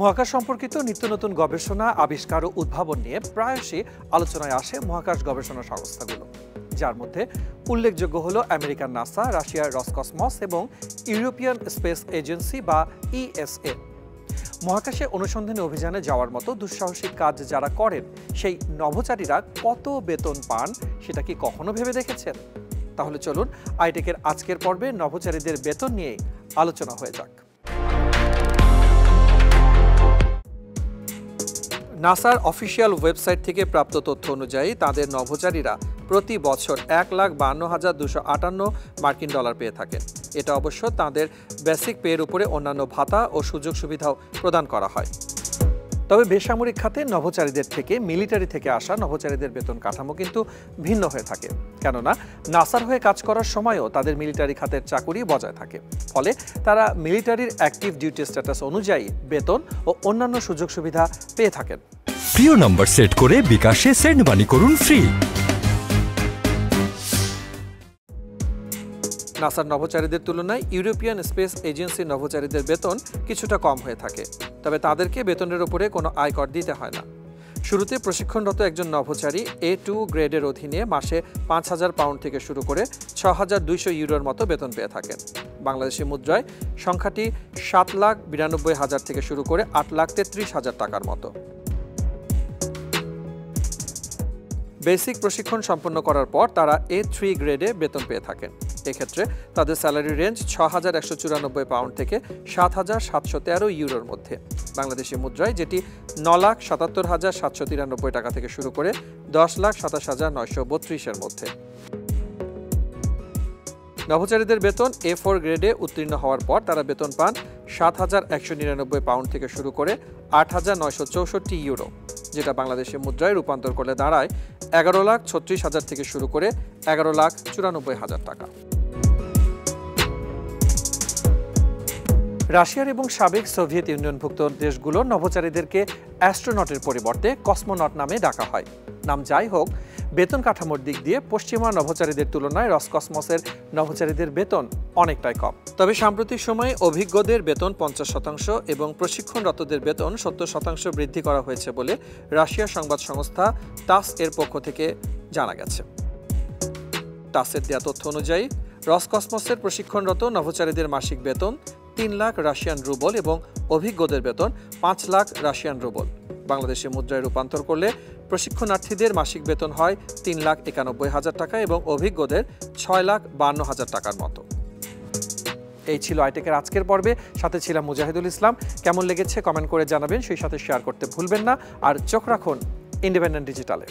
মহাকাশ সম্পর্কিত নিত্য নতুন গবেষণা, আবিষ্কার ও উদ্ভাবন নিয়ে প্রায়শই আলোচনায় আসে মহাকাশ গবেষণা সংস্থাগুলো, যার মধ্যে উল্লেখযোগ্য হলো আমেরিকার নাসা, রাশিয়ার রসকসমস এবং ইউরোপিয়ান স্পেস এজেন্সি বা ইএসএ। মহাকাশে অনুসন্ধানী অভিযানে যাওয়ার মতো দুঃসাহসিক কাজ যারা করেন, সেই নভোচারীরা কত বেতন পান সেটা কি কখনো ভেবে দেখেছেন? তাহলে চলুন আইটেকের আজকের পর্বে নভোচারীদের বেতন নিয়ে আলোচনা হয়ে যাক। নাসার অফিসিয়াল ওয়েবসাইট থেকে প্রাপ্ত তথ্য অনুযায়ী তাদের নভোচারীরা প্রতি বছর $1,52,258 মার্কিন ডলার পেয়ে থাকেন। এটা অবশ্য তাদের বেসিক পেয়ের উপরে অন্যান্য ভাতা ও সুযোগ সুবিধাও প্রদান করা হয়। তবে বেসামরিক খাতে নভোচারীদের থেকে মিলিটারি থেকে আসা নভোচারীদের বেতন কাঠামো কিন্তু ভিন্ন হয়ে থাকে, কেননা নাসার হয়ে কাজ করার সময়ও তাদের মিলিটারি খাতের চাকুরি বজায় থাকে। ফলে তারা মিলিটারির অ্যাক্টিভ ডিউটি স্ট্যাটাস অনুযায়ী বেতন ও অন্যান্য সুযোগ সুবিধা পেয়ে থাকেন। প্রিয় নম্বর সেট করে বিকাশে সেন্ড মানি করুন ফ্রি। নাসার নভোচারীদের তুলনায় ইউরোপিয়ান স্পেস এজেন্সির নভোচারীদের বেতন কিছুটা কম হয়ে থাকে, তবে তাদেরকে বেতনের উপরে কোনো আয়কর দিতে হয় না। শুরুতে প্রশিক্ষণরত একজন নভোচারী A2 গ্রেডের অধীনে মাসে 5,000 পাউন্ড থেকে শুরু করে 6,200 ইউরোর মতো বেতন পেয়ে থাকেন। বাংলাদেশি মুদ্রায় সংখ্যাটি 7,92,000 থেকে শুরু করে 8,33,000 টাকার মতো। বেসিক প্রশিক্ষণ সম্পন্ন করার পর তারা A3 গ্রেডে বেতন পেয়ে থাকেন। এক্ষেত্রে তাদের স্যালারি রেঞ্জ 6,194 পাউন্ড থেকে 7,713 ইউরোর মধ্যে, বাংলাদেশি মুদ্রায় যেটি 9,77,793 টাকা থেকে শুরু করে 10,27,932 মধ্যে। নভোচারীদের বেতন A4 গ্রেডে উত্তীর্ণ হওয়ার পর তারা বেতন পান 7,199 পাউন্ড থেকে শুরু করে 8,964 ইউরো, যেটা বাংলাদেশি মুদ্রায় রূপান্তর করলে দাঁড়ায় 11,36,000 থেকে শুরু করে 11,94,000 টাকা। রাশিয়ার এবং সাবেক সোভিয়েত ইউনিয়নভুক্ত দেশগুলোর নভোচারীদেরকে অ্যাস্ট্রোনটের পরিবর্তে কসমোনট নামে ডাকা হয়। নাম যাই হোক, বেতন কাঠামোর দিক দিয়ে পশ্চিমা নভোচারীদের তুলনায় রসকসমসের নভোচারীদের বেতন অনেকটাই কম। তবে সাম্প্রতিক সময়ে অভিজ্ঞদের বেতন 50% এবং প্রশিক্ষণরতদের বেতন 70% বৃদ্ধি করা হয়েছে বলে রাশিয়ার সংবাদ সংস্থা টাস এর পক্ষ থেকে জানা গেছে। টাসের দেওয়া তথ্য অনুযায়ী রসকসমসের প্রশিক্ষণরত নভোচারীদের মাসিক বেতন 3 লাখ রাশিয়ান রুবল এবং অভিজ্ঞদের বেতন 5 লাখ রাশিয়ান রুবল। বাংলাদেশি মুদ্রায় রূপান্তর করলে প্রশিক্ষণার্থীদের মাসিক বেতন হয় 3,91,000 টাকা এবং অভিজ্ঞদের 6,52,000 টাকার মতো। এই ছিল আইটেকের আজকের পর্বে, সাথে ছিলাম মুজাহিদুল ইসলাম। কেমন লেগেছে কমেন্ট করে জানাবেন, সেই সাথে শেয়ার করতে ভুলবেন না। আর চোখ রাখুন ইন্ডিপেন্ডেন্ট ডিজিটালে।